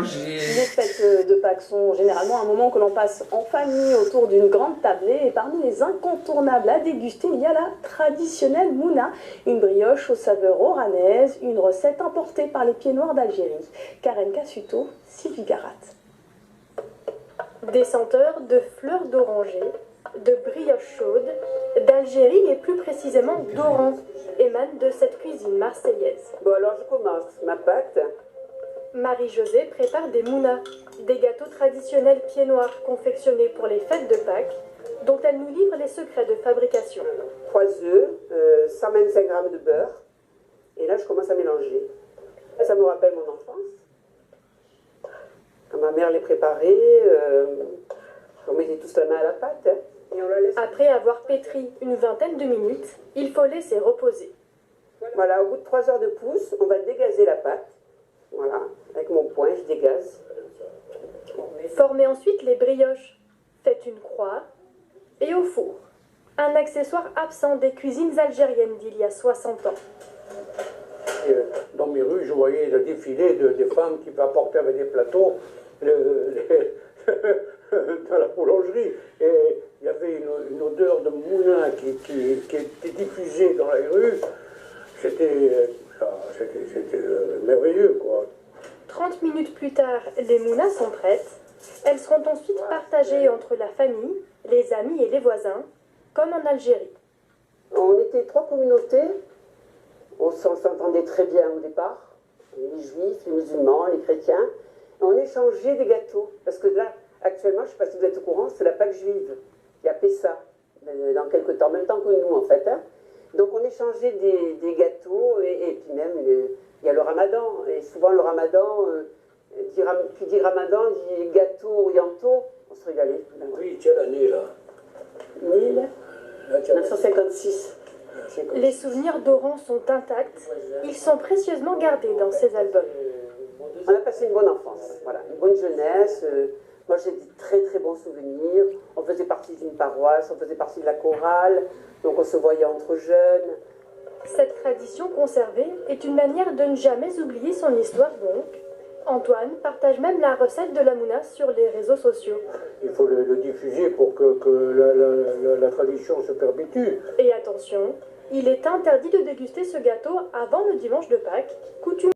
mélanger. Les fêtes de Pâques sont généralement un moment que l'on passe en famille autour d'une grande tablée. Et parmi les incontournables à déguster, il y a la traditionnelle mouna, une brioche aux saveurs oranaises, une recette importée par les Pieds Noirs d'Algérie. Karen Cassuto, Sylvie Garat. Des senteurs de fleurs d'oranger, de brioche chaude, d'Algérie et plus précisément d'Oran, émanent de cette cuisine marseillaise. Bon alors je commence ma pâte. Marie-Josée prépare des mounas, des gâteaux traditionnels pieds noirs confectionnés pour les fêtes de Pâques, dont elle nous livre les secrets de fabrication. 3 œufs, 125 g de beurre, et là je commence à mélanger. Ça me rappelle mon enfance. Quand ma mère les préparait, on mettait tous la main à la pâte. Hein, et on la laisse. Après avoir pétri une vingtaine de minutes, il faut laisser reposer. Voilà, au bout de 3 heures de pouce, on va dégazer la pâte. Voilà, avec mon poing, je dégaze. Formez ensuite les brioches. Faites une croix et au four. Un accessoire absent des cuisines algériennes d'il y a 60 ans. Dans mes rues, je voyais le défilé des femmes qui apportaient avec des plateaux dans la boulangerie. Et il y avait une odeur de moulin qui était diffusée dans les rues. C'était merveilleux, quoi. 30 minutes plus tard, les mounas sont prêtes. Elles seront ensuite partagées entre la famille, les amis et les voisins, comme en Algérie. On était 3 communautés. On s'entendait très bien au départ. Les juifs, les musulmans, les chrétiens. Et on échangeait des gâteaux. Parce que là, actuellement, je ne sais pas si vous êtes au courant, c'est la Pâque juive. Il y a Pessa, dans quelques temps, en même temps que nous, en fait. Hein. Donc on échangeait des gâteaux et puis même, il y a le ramadan. Et souvent le ramadan, qui dit ramadan, dit gâteaux orientaux. On se régalait. Oui, tiens l'année là. 1956. Les souvenirs d'Oran sont intacts. Ils sont précieusement gardés dans ces albums. On a passé une bonne enfance, voilà, une bonne jeunesse. Moi j'ai des très très bons souvenirs. On faisait partie d'une paroisse, on faisait partie de la chorale, donc on se voyait entre jeunes. Cette tradition conservée est une manière de ne jamais oublier son histoire donc. Antoine partage même la recette de la mouna sur les réseaux sociaux. Il faut le diffuser pour que la tradition se perpétue. Et attention, il est interdit de déguster ce gâteau avant le dimanche de Pâques, coutume